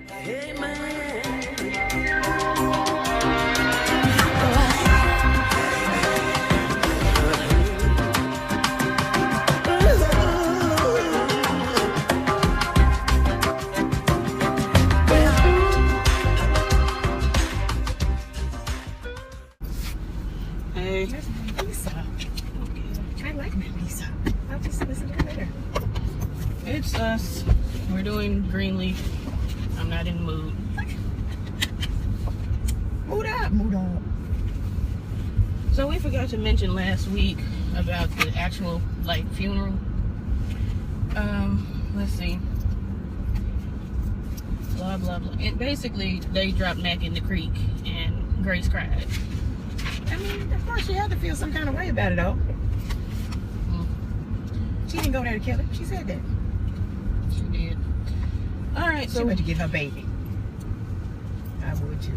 Hey man. Hey. There's Lisa. Okay. I like Lisa. I'll just listen to her later. It's us. We're doing Greenleaf. I'm not in the mood. Mood up. Mood on. So we forgot to mention last week about the actual funeral. Let's see. Blah blah blah. And basically they dropped Mac in the creek and Grace cried. I mean, of course she had to feel some kind of way about it, though. She didn't go there to kill him. She said that. She did. All right, so she went to get her baby. I would too.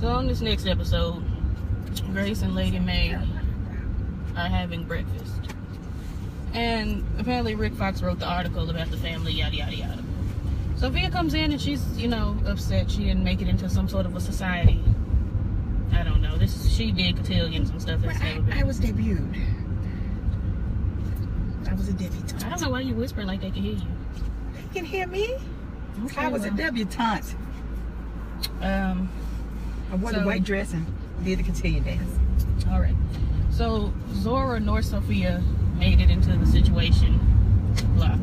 So on this next episode, Grace and Lady May are having breakfast. And apparently Rick Fox wrote the article about the family, yada yada yada. Sophia comes in and she's, upset she didn't make it into some sort of a society. I don't know. She did cotillions and stuff. That's never been. I was debuted. I was a debutante. I don't know why you whispering like they can hear you. They can hear me? Okay, I was a debutante. I wore the white dress and did the cotillion dance. All right. So Zora nor Sophia made it into the situation. Blah.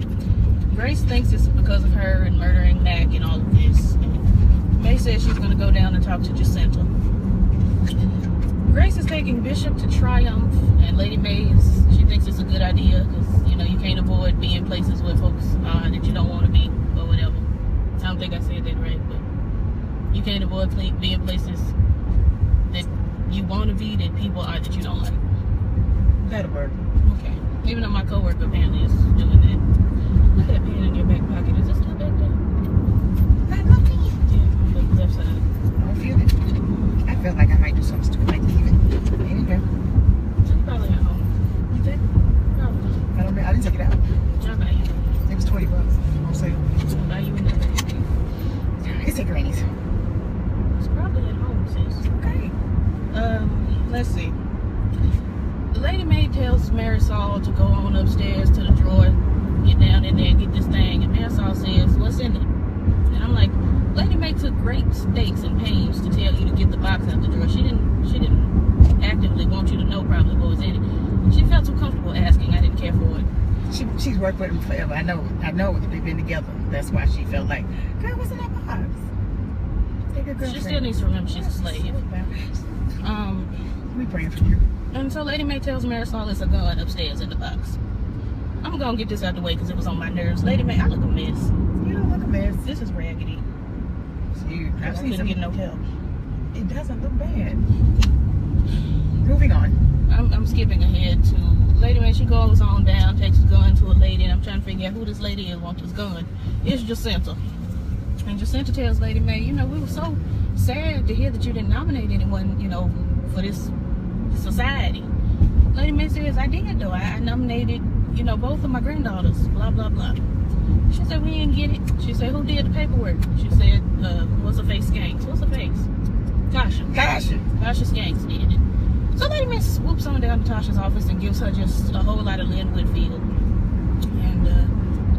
Grace thinks it's because of her and murdering Mac and all of this. May says she's going to go down and talk to Jacinta. Grace is taking Bishop to Triumph, and Lady May she thinks it's a good idea because you can't avoid being places where folks are that you don't want to be or whatever. I don't think I said that right, but you can't avoid being places that you want to be that people are that you don't like. That'll work. Okay. Even though my coworker apparently is doing that. Look at that pen in your back pocket. Is it still back there? Back up here? Yeah, on the left side. I don't feel it. I felt like I might do something stupid like leave it. Anyway. She's probably at home. You think? Probably. I don't know. I didn't take it out. I'll buy you. It was $20 on sale. I'll buy you another. It's at Granny's. It's probably at home, sis. Okay. Let's see. Lady May tells Marisol to go on upstairs to the drawer, get down in there and get this thing, and Marisol says, "What's in it?" And I'm like, Lady May took great stakes and pains to tell you to get the box out the drawer. She didn't actively want you to know probably what was in it. She felt too comfortable asking. I didn't care for it. She's worked with him forever. I know they've been together. That's why she felt like, girl, what's in that box? She still needs to remember she's a slave. We praying for you. And so Lady May tells Marisol it's a gun upstairs in the box. I'm gonna get this out the way because it was on my nerves. Lady May, I look a mess. You don't look a mess. This is raggedy. I couldn't get no help. It doesn't look bad. Moving on. I'm skipping ahead to Lady May. She goes on down, takes the gun to a lady, and I'm trying to figure out who this lady is wants this gun. It's Jacinta. And Jacinta tells Lady May, we were so sad to hear that you didn't nominate anyone, for this society. Lady May says, I did though. I nominated, both of my granddaughters, blah, blah, blah. She said, we didn't get it. She said, who did the paperwork? She said, what's her face Skanks? What's her face? Tasha Skanks did it. So Lady May swoops on down to Tasha's office and gives her just a whole lot of Linwood field. And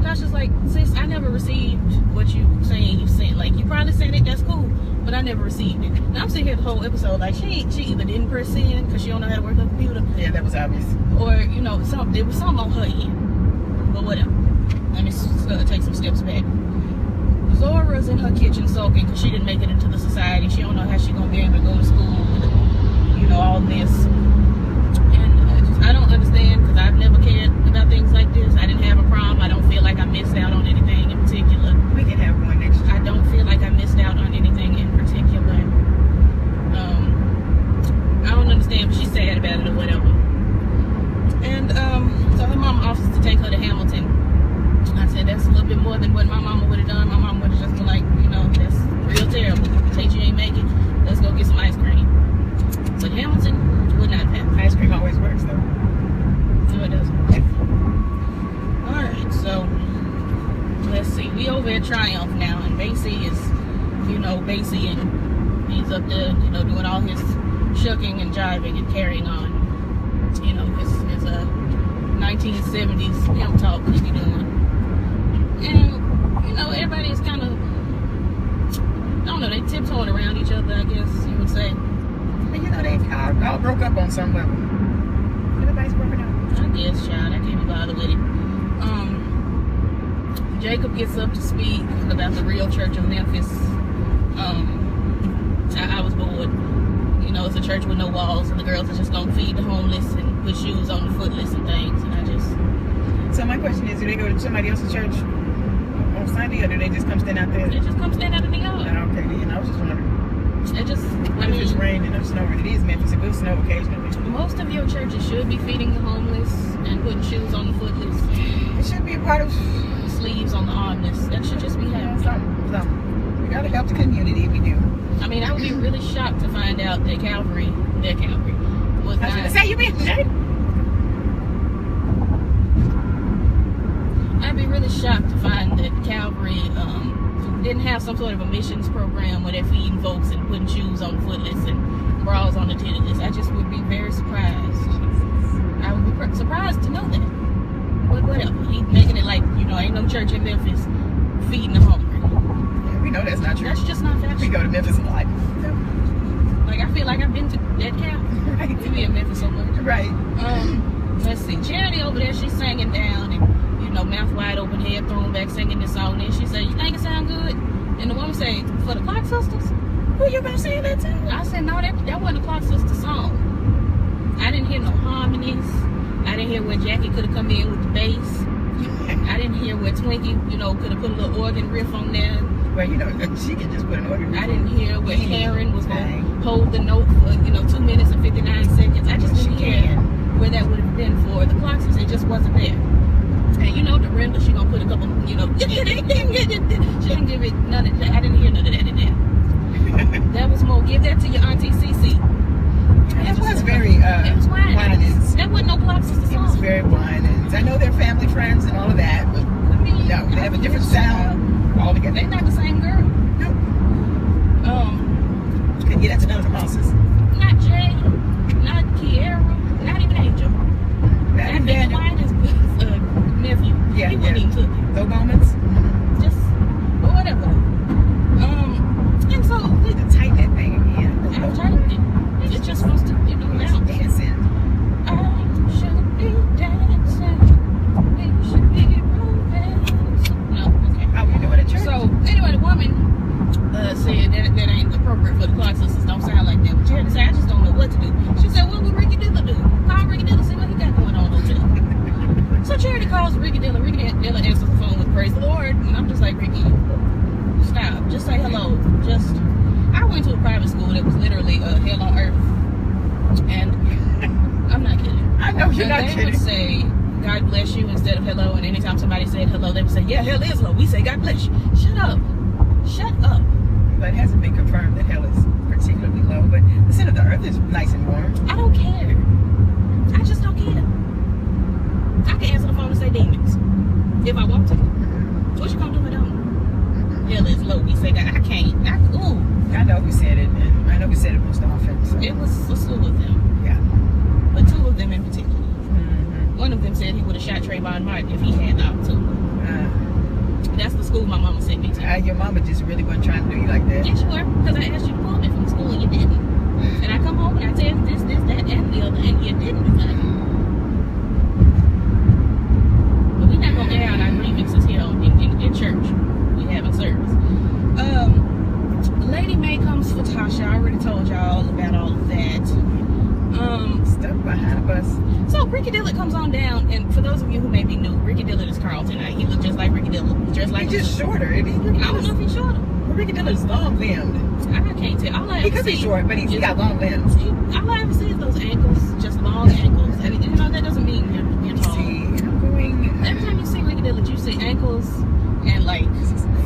Tasha's like, sis, I never received what you saying you sent. Like, you probably sent it, that's cool, but I never received it. Now I'm sitting here the whole episode like, she either didn't press send because she don't know how to work her computer. Yeah, that was obvious. Or, there was something on her end. But whatever. Let me take some steps back. Zora's in her kitchen sulking because she didn't make it into the society. She don't know how she's going to be able to go to school. All this. And I don't understand because I've never cared about things like this. I didn't have a problem. I don't feel like I missed out on anything in particular. We can have one next year. I don't feel like I missed out on anything in particular. I don't understand, but she's sad about it or whatever. And so her mom offers to take her to Hamilton. I said, that's a little bit more than what my mama would have done. My mom would have just been like, that's real terrible. Tate, you ain't make it. Let's go get some ice cream. But Hamilton would not happen. Ice cream always works, though. No, it doesn't. Alright, so we over at Triumph now, and Basie is, Basie, and he's up there, doing all his shucking and jiving and carrying on. His 1970s pimp talk he be doing. And, everybody is kind of, I don't know, they tiptoeing around each other, I guess you would say. But they all broke up on some level. Everybody's broken up. I guess, child, I can't be bothered with it. Jacob gets up to speak about the real church of Memphis. I was bored. It's a church with no walls, and the girls are just gonna feed the homeless and put shoes on the footless and things. And I just. So my question is, do they go to somebody else's church on Sunday, or do they just come stand out there? They just come stand out in the yard. Okay, then I was just wondering. If it's raining or snowing, it is Memphis. It will snow occasionally. Most of your churches should be feeding the homeless and putting shoes on the footless. It should be a part of sleeves on the armless. That should just be happening. Something. We gotta help the community. We do. I would be really shocked to find out that Calvary, was not. I was gonna say, you mean that? I'd be really shocked to find that Calvary didn't have some sort of a missions program where they're feeding folks and putting shoes on the footless and bras on the tittless. I just would be very surprised. I would be surprised to know that. But whatever. He's making it like, ain't no church in Memphis feeding the hungry. Yeah, we know that's not true. That's just not factual. We go to Memphis a lot. Like, I feel like I've been to that camp. Right. To be in Memphis so much. Right. Let's see. Charity over there, she's singing down and, mouth wide open, head thrown back, singing this song. And she said, "You think it sound good?" And the woman said, "For the Clock Sisters?" Who you been saying that to? I said, "No, that wasn't the Clock Sisters song. I didn't hear no harmonies. I didn't hear where Jackie could have come in with the bass. I didn't hear where Twinkie, could have put a little organ riff on there. Well, she can just put an organ riff. I didn't hear where Karen was going to hold the note for, 2 minutes and 59 seconds. I just didn't hear where that would have been for the Clock Sisters. It just wasn't there. And Dorinda, she gonna put a couple, she didn't give it none of that. I didn't hear none of that in there. That was more, give that to your auntie Cece. It was very, it was whinings. That wasn't no Clock Sister song. It was very whinings. I know they're family friends and all of that, but no, they have a different sound altogether. They're not the same girl. Nope. Couldn't get into none of the bosses. Not Jay, not Kiara, not even Angel. Not even Daniel. Nephew. Yeah, he wouldn't even took it. No moments? Just, but whatever. And so we need to tighten that thing again. I tightened it. It's just supposed to, bounce. Dancing. I should be dancing. We should be romancing. No, okay. Oh, we doing it at church? So, anyway, the woman said that ain't appropriate for the Clock Sisters. Don't sound like that. But Charity said, I just don't know what to do. She said, what would Ricky Dilla do? Call Ricky Dilla, see what he got going on over there. So Charity calls Ricky Dilla. Ricky Dilla answers the phone with praise the Lord. And I'm just like, Ricky, stop. Just say hello. I went to a private school that was literally hell on earth. And I'm not kidding. I know you're not kidding. They would say, God bless you instead of hello. And anytime somebody said hello, they would say, yeah, hell is low. We say, God bless you. Shut up. Shut up. But it hasn't been confirmed that hell is particularly low. But the center of the earth is nice and warm. I don't care. I just don't care. I can answer the phone and say demons if I want to. What you gonna do if I don't? Hell is low. We say that I can't. I know who said it, and I know who said it most often. So. It was a slew of them. Yeah. But two of them in particular. One of them said he would have shot Trayvon Martin if he had the opportunity. That's the school my mama sent me to. Your mama just really wasn't trying to do you like that. Yes, you were, because I asked you to pull me from school and you didn't. And I come home and I tell you this, that, and the other, and you didn't do that. But we're not gonna air out our grievances here in church. We having service. Lady May comes for Tasha. I already told y'all about all of that. Stuck behind a bus. So Ricky Dillard comes on down, and for those of you who may be new, Ricky Dillard is Carlton. He looked just like Ricky Dillard. He's just shorter. I don't know if he's shorter. Well, Ricky Dillard's long-limbed. I can't tell. He could be short, but he's got long limbs. All I ever see is those ankles, just long ankles. And that doesn't mean you're tall. Every time you see Ricky Dillard, you see ankles and like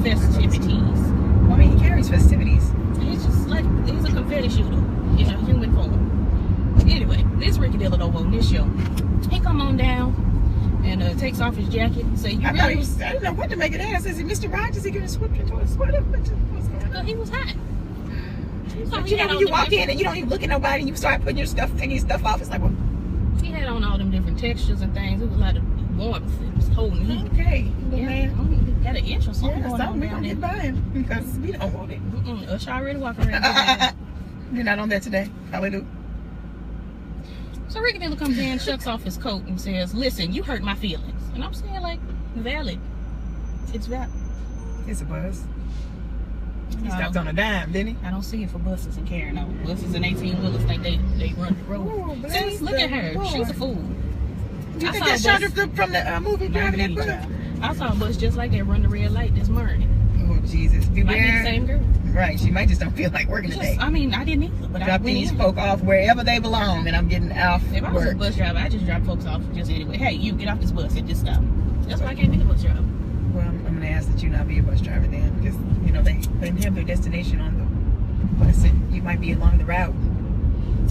festivities. I mean, he carries festivities. He's just like, he's a confetti shooter in a human form. Anyway, this Ricky Dillard over on this show. He come on down and takes off his jacket and say, "You I really?" didn't know what to make of that. I said, "Mr. Rogers, he gonna switch into a sweater?" What's going on? He was hot. But you know when you walk in and you don't even look at nobody and you start putting your stuff, taking your stuff off, it's like, well, he had on all them different textures and things. It was a lot of warmth. It was holding heat. okay, Yeah, man. got an inch or something going on We're down gonna there. get by him because we don't want it. Us already walking around. You're not on that today. Hallelujah. So Ricky Dilla comes in, shucks off his coat, and says, "Listen, you hurt my feelings." And I'm saying, like, valid. It's valid. It's a bus. He stopped on a dime, didn't he? I don't see it for buses and carrying on. Buses and 18-wheelers think they run the road. Ooh, See, look at her. Lord. She's a fool. You I think saw that a shot bus- from the movie driving that bus? I saw a bus just like that run the red light this morning. Oh, Jesus. Might be the Beware. same girl. Right, she might just don't feel like working today. I mean, I didn't either, but I Drop went these in. folk off wherever they belong, and I'm getting off If I was a work. bus driver, I just drop folks off just anyway. Hey, you get off this bus and just stop. That's why I can't be the bus driver. Well, I'm going to ask that you not be a bus driver then, because, you know, they didn't have their destination on the bus, and you might be along the route,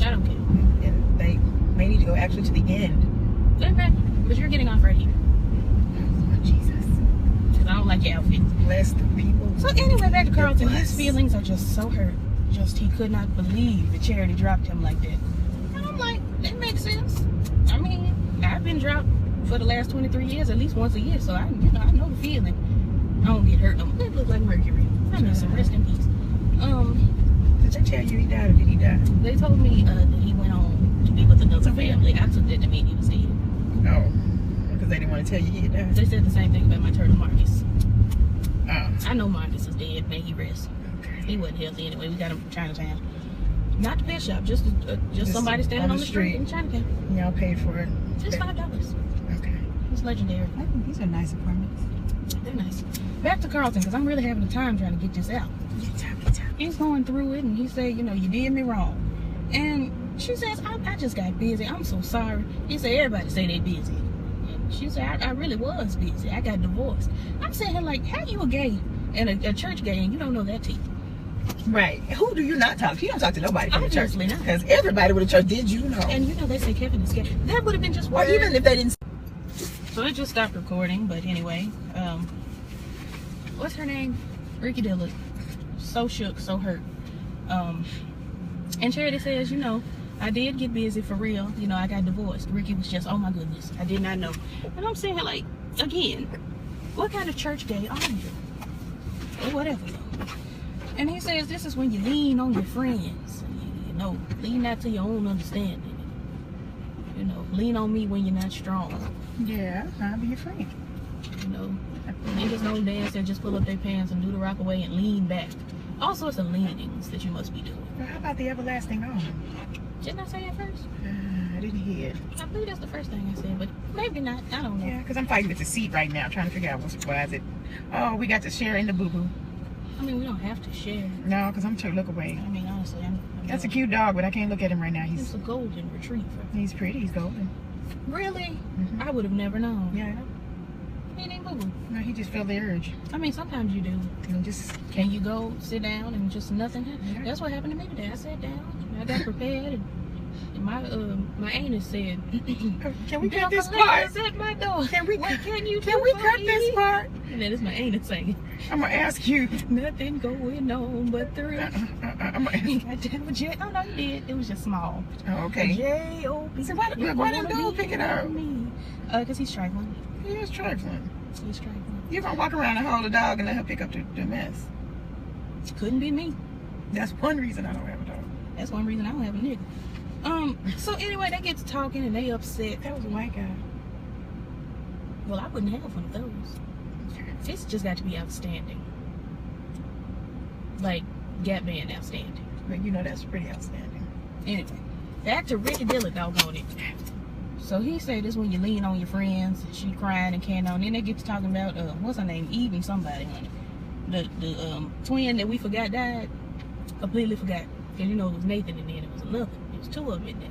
I don't care. and they may need to go actually to the end. Okay, but you're getting off right here. Oh, Jesus. Because I don't like your outfit. Bless the people. So anyway, back to Carlton. Bless. His feelings are just so hurt. Just he could not believe the charity dropped him like that. And I'm like, that makes sense. I mean, I've been dropped for the last 23 years, at least once a year, so I know the feeling. I don't get hurt. It look like Mercury. I miss him. Rest in peace. Did they tell you he died or did he die? They told me that he went on to be with another family. I took that to mean he was dead. Oh, because they didn't want to tell you he had died. They said the same thing about my turtle Marcus. Oh, I know Marcus is dead. May he rest. okay. He wasn't healthy anyway. We got him from Chinatown. Not the pet shop, just somebody standing on the street in Chinatown. Y'all paid for it. Just $5. Okay. It's legendary. I think these are nice apartments. They're nice. Back to Carlton, because I'm really having a time trying to get this out. Get time. He's going through it, and he said, you know, you did me wrong. And she says, I just got busy. I'm so sorry. He said, everybody say they busy. And she said, I really was busy. I got divorced. I'm saying, like, how you a gay and a church gay and you don't know that tea? Right. Who do you not talk to? You don't talk to nobody from the church. Obviously not. Because everybody with a church, did you know? And you know they say Kevin is gay. That would have been just Or words. even if they didn't. So it just stopped recording, but anyway, what's her name? Ricky Dilla. So shook, so hurt. And Charity says, you know, I did get busy for real. You know, I got divorced. Ricky was just, oh my goodness, I did not know. And I'm saying, like, again, what kind of church gay are you? Or whatever. And he says, this is when you lean on your friends. You know, lean not to your own understanding. You know, lean on me when you're not strong. Yeah, I'll be your friend. You know, niggas don't dance, they just pull up their pants and do the rock away and lean back. All sorts of leanings that you must be doing. Well, how about the everlasting arm? Didn't I say that first? I didn't hear it. I believe that's the first thing I said, but maybe not. I don't know. Yeah, because I'm fighting with the seat right now, trying to figure out why is it. Oh, we got to share in the boo-boo. I mean, we don't have to share. No, because I'm trying to look away. I mean, honestly, That's a cute dog, but I can't look at him right now. It's a golden retriever. He's pretty. He's golden. Really? Mhm. I would have never known. Yeah, I know. He didn't boo-boo. No, he just felt the urge. I mean, sometimes you do. And just Can you go sit down and just nothing happen? Yeah. That's what happened to me today. I sat down, I got prepared, and my anus said, can we cut Bianca this part? is at my door. Can we? What can you Can do we for cut me? this part? And then it's my anus saying, I'm gonna ask you. nothing going on but the rest. I'm gonna. Goddamn J. Oh no, you did. It was just small. Oh, okay. J-O-B. So why didn't dude pick it up? Because he's trifling. He is trifling. He's trifling. You're gonna walk around and hold a dog and let her pick up the mess. Couldn't be me. That's one reason I don't have a dog. That's one reason I don't have a nigga. So anyway, they get to talking and they upset. That was a white guy. Well, I wouldn't have one of those. It's just got to be outstanding. Like, Gap Band outstanding. But you know that's pretty outstanding. Anyway, back to Ricky Dilla, doggone it. So he said this when you lean on your friends, she crying and can't on. Then they get to talking about, what's her name? Eve and somebody, honey. The twin that we forgot died. Completely forgot. Because you know it was Nathan and then it was another. It was two of them in there.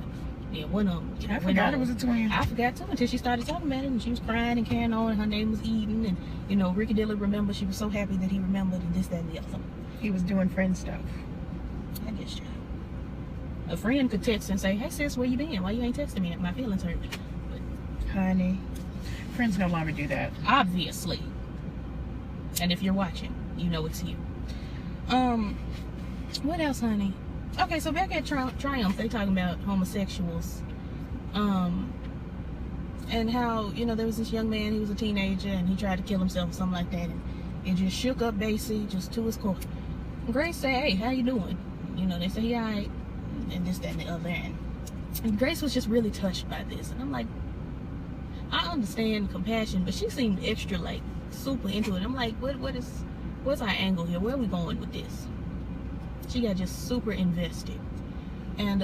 Then one of them. I forgot it was a twin. I forgot too until she started talking about it and she was crying and carrying on and her name was Eden and you know Ricky Dilla remembered, she was so happy that he remembered and this, that, and the other. He was doing friend stuff. I guess so. A friend could text and say, hey sis, where you been? Why you ain't texting me? My feelings hurt. But, Honey, Friends no longer do that. Obviously. And if you're watching, you know it's you. What else, honey? Okay, so back at Triumph, they talking about homosexuals. And how, you know, there was this young man, he was a teenager, and he tried to kill himself or something like that. And it just shook up Basie just to his core. Grace said, hey, how you doing? You know, they said, he all right, and this, that, and the other. And Grace was just really touched by this. And I'm like, I understand compassion, but she seemed extra, like, super into it. I'm like, what's our angle here? Where are we going with this? She got just super invested. And,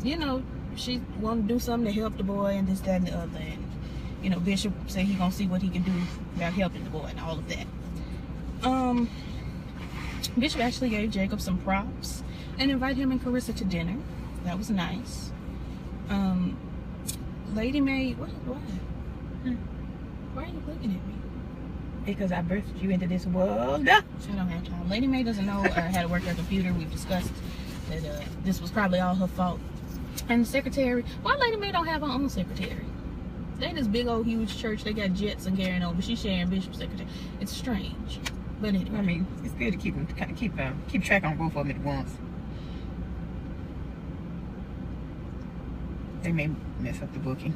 you know, she wanted to do something to help the boy and this, that, and the other. And, you know, Bishop said he gonna see what he can do about helping the boy and all of that. Bishop actually gave Jacob some props and invited him and Carissa to dinner. That was nice. Lady May, why? Why are you looking at me? Because I birthed you into this world. She don't have time. Lady May doesn't know how to work her computer. We've discussed that this was probably all her fault. And the secretary, why Lady May don't have her own secretary? They this big old huge church, they got jets and carrying on, but she's sharing Bishop's secretary. It's strange. But anyway. I mean, it's good to keep track on both of them at once. They may mess up the booking.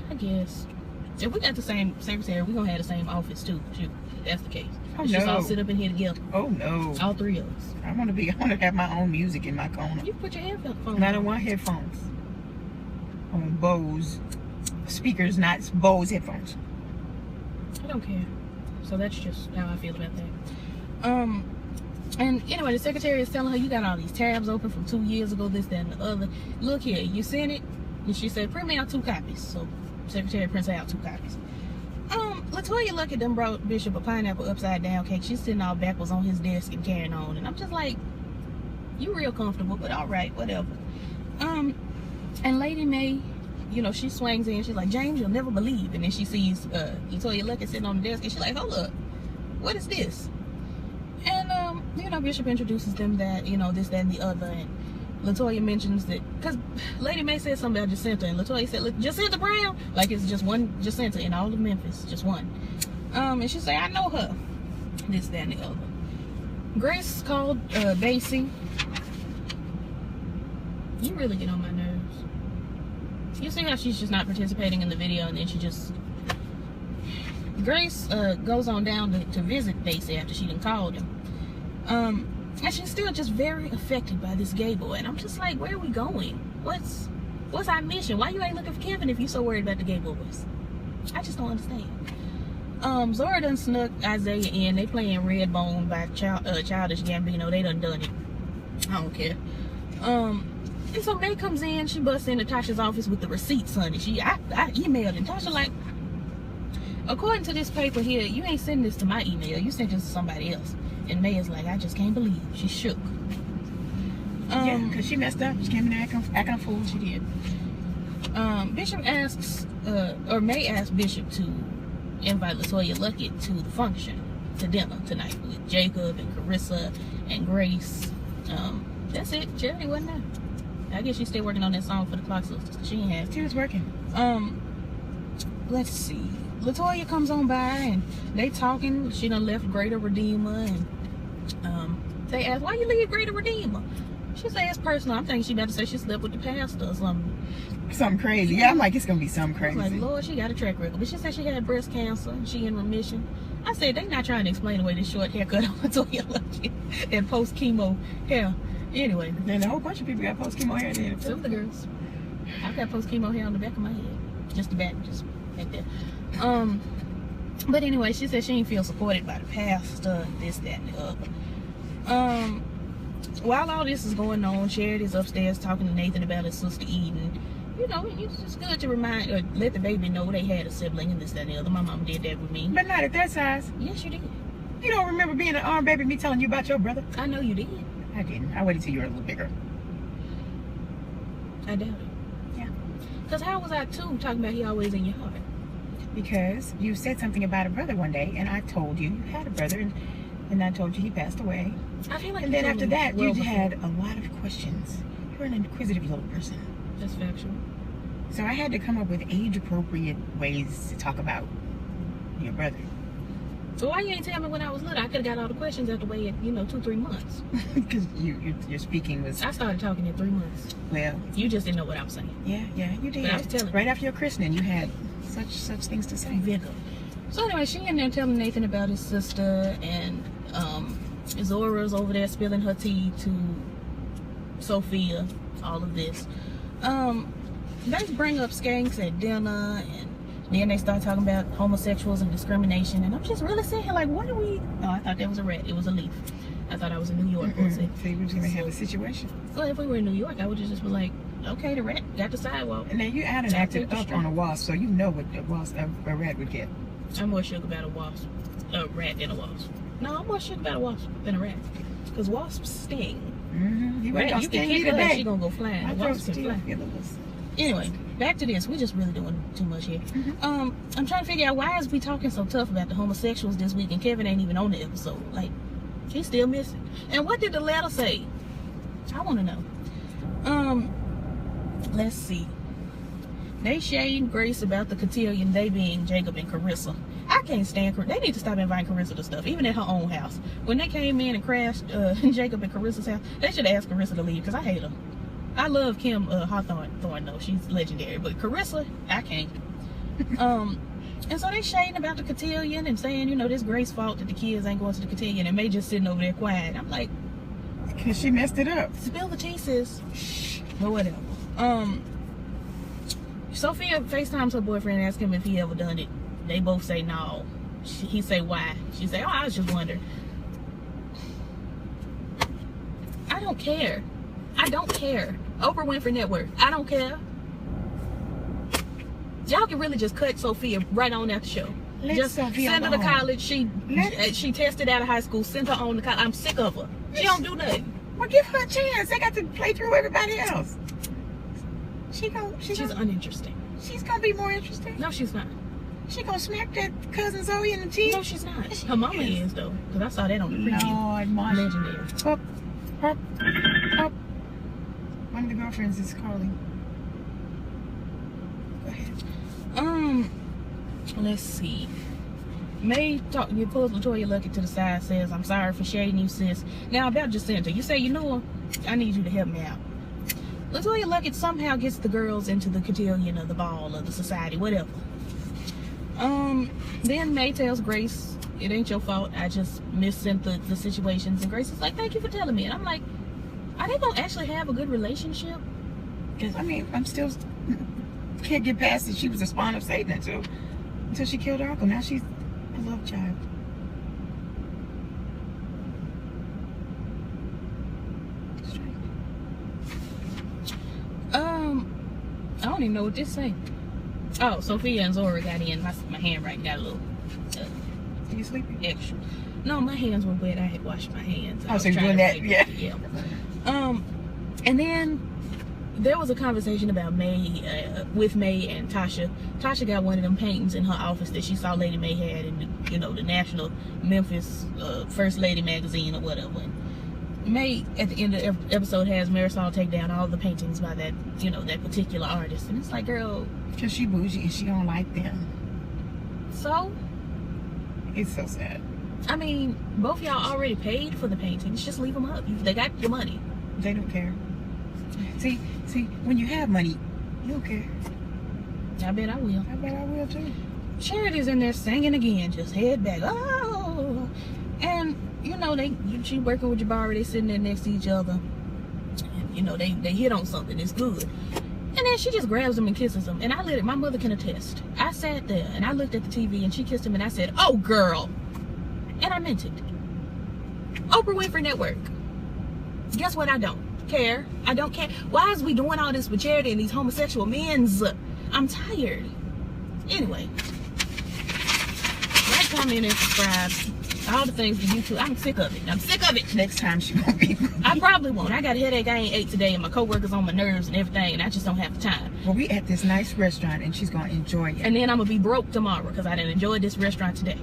I guess. If we got the same secretary, we're gonna have the same office too. Shoot, that's the case. Oh, Let's just all sit up in here together. Oh no. All three of us. I wanna have my own music in my corner. You put your headphones on. I don't want headphones. I want Bose speakers, not Bose headphones. I don't care. So that's just how I feel about that. And anyway, the secretary is telling her, you got all these tabs open from 2 years ago, this, that, and the other. Look here, you sent it? And she said, print me out 2 copies. So secretary prints out 2 copies. Latoya Luckett done brought Bishop a pineapple upside down cake. She's sitting all backwards on his desk and carrying on. And I'm just like, you real comfortable, but all right, whatever. And Lady May, you know, she swings in. She's like, James, you'll never believe. And then she sees Latoya Luckett sitting on the desk, and she's like, hold up, what is this? And you know, Bishop introduces them that, you know, this, that, and the other. And Latoya mentions that, because Lady May said something about Jacinta, and Latoya said, Jacinta Brown? Like it's just one Jacinta in all of Memphis, just one. And she said, I know her. This, that, and the other. Grace called Basie. You really get on my nerves. You see how she's just not participating in the video, and then she just... Grace goes on down to visit Basie after she done called him. And she's still just very affected by this gay boy. And I'm just like, where are we going? What's our mission? Why you ain't looking for Kevin if you so worried about the gay boys? I just don't understand. Zora done snuck Isaiah in. They playing Redbone by Childish Gambino. They done it. I don't care. And so May comes in. She busts into Tasha's office with the receipts, honey. I emailed and Tasha like, according to this paper here, you ain't sending this to my email. You sent this to somebody else. And May is like, I just can't believe. She shook. Yeah, because she messed up. She came in there acting a fool. She did. Bishop asks, or May asked Bishop to invite Latoya Luckett to the function, to dinner tonight with Jacob and Carissa and Grace. That's it. Charity wasn't there. I guess she's still working on that song for the Clock Sisters. She ain't have. She was working. Let's see. Latoya comes on by and they talking. She done left Greater Redeemer, and they ask, why you leave Greater Redeemer? She said it's personal. I'm thinking she about to say she slept with the pastor or something. Something crazy. Yeah, I'm like, it's gonna be something crazy. I was like, Lord, she got a track record. But she said she had breast cancer and she in remission. I said, they not trying to explain away this short haircut on Latoya Luckett and post chemo hair. Anyway, then a whole bunch of people got post chemo hair there. Some of the girls. I got post chemo hair on the back of my head, just the back, just like that. But anyway, she said she didn't feel supported by the pastor, this, that, and the other. While all this is going on, Charity's upstairs talking to Nathan about his sister Eden. You know, it's just good to remind or let the baby know they had a sibling and this, that, and the other. My mom did that with me. But not at that size. Yes, you did. You don't remember being an arm baby, me telling you about your brother? I know you did. I didn't. I waited till you were a little bigger. I doubt it. Yeah. Because how was I too talking about he always in your heart? Because you said something about a brother one day, and I told you you had a brother, and I told you he passed away. I feel like. And then after that, you had a lot of questions. You're an inquisitive little person. That's factual. So I had to come up with age-appropriate ways to talk about your brother. So why you ain't tell me when I was little? I could have got all the questions after waiting, 2-3 months. Because your speaking was... I started talking in 3 months. Well... You just didn't know what I was saying. Yeah, you did. But I was telling right after your christening, you had such things to say. Vigor. So anyway, she in there telling Nathan about his sister, and Zora's over there spilling her tea to Sophia, all of this. They bring up skanks at dinner, and then they start talking about homosexuals and discrimination, and I'm just really sitting here like, what are we... Oh, I thought that was a rat. It was a leaf. I thought I was in New York. So you were just going to have a situation. Well, if we were in New York, I would just be like, okay, the rat got the sidewalk. And then you added acted up on a wasp, so you know what a rat would get. I'm more shook about a rat than a wasp. No, I'm more shook about a wasp than a rat. Because wasps sting. You can kick her, she's going to go flying. Wasps can fly. Anyway, back to this. We're just really doing too much here. I'm trying to figure out, why is we talking so tough about the homosexuals this week, and Kevin ain't even on the episode? Like, he's still missing. And what did the letter say? I want to know. Let's see. They shade Grace about the Cotillion, they being Jacob and Carissa. I can't stand Carissa. They need to stop inviting Carissa to stuff, even at her own house. When they came in and crashed Jacob and Carissa's house, they should ask Carissa to leave, because I hate her. I love Kim Hawthorne though. She's legendary. But Carissa, I can't. And so they shading about the Cotillion and saying, this Grace's fault that the kids ain't going to the Cotillion, and May just sitting over there quiet. I'm like, because she messed it up. Spill the tea, sis. Shh. But whatever. Sophia FaceTimes her boyfriend and asks him if he ever done it. They both say no. He say why. She say, oh, I was just wondering. I don't care. I don't care. Oprah Winfrey Network. I don't care. Y'all can really just cut Sophia right on at the show. Just send her to college. She tested out of high school. Send her on to college. I'm sick of her. She don't do nothing. Well, give her a chance. They got to play through everybody else. She's uninteresting. She's gonna be more interesting. No, she's not. She gonna smack that cousin Zoe in the teeth. No, she's not. Her mama is though, because I saw that on the preview. Lord, legendary. Up. One of the girlfriends is calling. Go ahead. Let's see. May talk. You pulls Latoya Luckett to the side, says, "I'm sorry for shading you, sis." Now about Jacinta, you say you knew her. I need you to help me out. Latoya Luckett somehow gets the girls into the cotillion or the ball or the society, whatever. Then May tells Grace, it ain't your fault, I just missent the situations, and Grace is like, thank you for telling me. And I'm like, are they gonna actually have a good relationship? Because I'm still can't get past it. She was a spawn of Satan until she killed her uncle. Now she's a love child. I don't even know what this say. Oh, Sophia and Zora got in. My handwriting got a little you sleeping? Extra. No, my hands were wet. I had washed my hands. Oh, so you're doing that? Yeah. And then there was a conversation about May, with May and Tasha. Tasha got one of them paintings in her office that she saw Lady May had in the National Memphis First Lady magazine or whatever. And May at the end of the episode has Marisol take down all the paintings by that that particular artist, and it's like, girl, because she bougie and she don't like them. So it's so sad. I mean, both y'all already paid for the paintings. Just leave them up. They got your money. They don't care. See, when you have money, you don't care. I bet I will. I bet I will too. Charity's in there singing again, just head back. Oh, and she working with Jabari. They sitting there next to each other. And, they hit on something. It's good. And then she just grabs him and kisses him. And I let it. My mother can attest. I sat there and I looked at the TV and she kissed him and I said, "Oh, girl," and I meant it. Oprah Winfrey Network. Guess what? I don't care. I don't care. Why is we doing all this with Charity and these homosexual men's? I'm tired. Anyway, like, comment, and subscribe. All the things that YouTube. I'm sick of it. I'm sick of it. Next time she won't be. I probably won't. I got a headache. I ain't ate today, and my coworkers on my nerves and everything, and I just don't have the time. Well, we at this nice restaurant, and she's gonna enjoy it. And then I'm gonna be broke tomorrow because I didn't enjoy this restaurant today.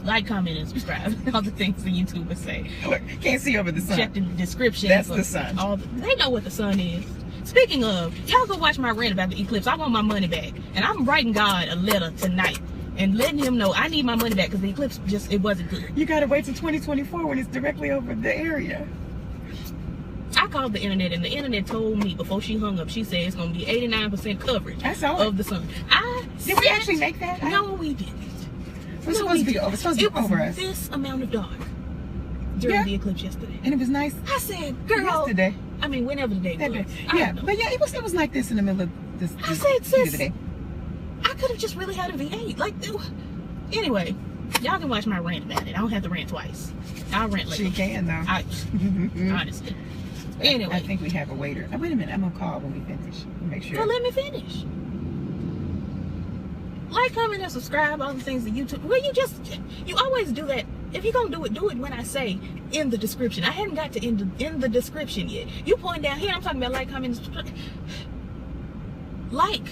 Like, comment, and subscribe. All the things the YouTubers say. Look, can't see over the sun. Check the description. That's the sun. They know what the sun is. Speaking of, y'all go watch my rant about the eclipse. I want my money back. And I'm writing God a letter tonight and letting him know I need my money back because the eclipse just, it wasn't good. You gotta wait till 2024 when it's directly over the area. I called the internet and the internet told me before she hung up, she said it's going to be 89% coverage of the sun. Did we actually make that? No, we didn't. It was supposed to be over us. This amount of dark during the eclipse yesterday. And it was nice. I said, girl. Yesterday. I mean, whenever the day was. Yeah, but yeah, it was like this in the middle of this. I said, sis, the day. I could have just really had a V8. Like, anyway, y'all can watch my rant about it. I don't have to rant twice. I'll rant later. She can, though. Honestly. Anyway. I think we have a waiter. Wait a minute, I'm gonna call when we finish. Make sure. Well, let me finish. Like, comment, and subscribe. All the things that YouTube. Well, you always do that. If you're gonna do it when I say in the description. I hadn't got to in the description yet. You point down here. I'm talking about like, comment, and subscribe. Like,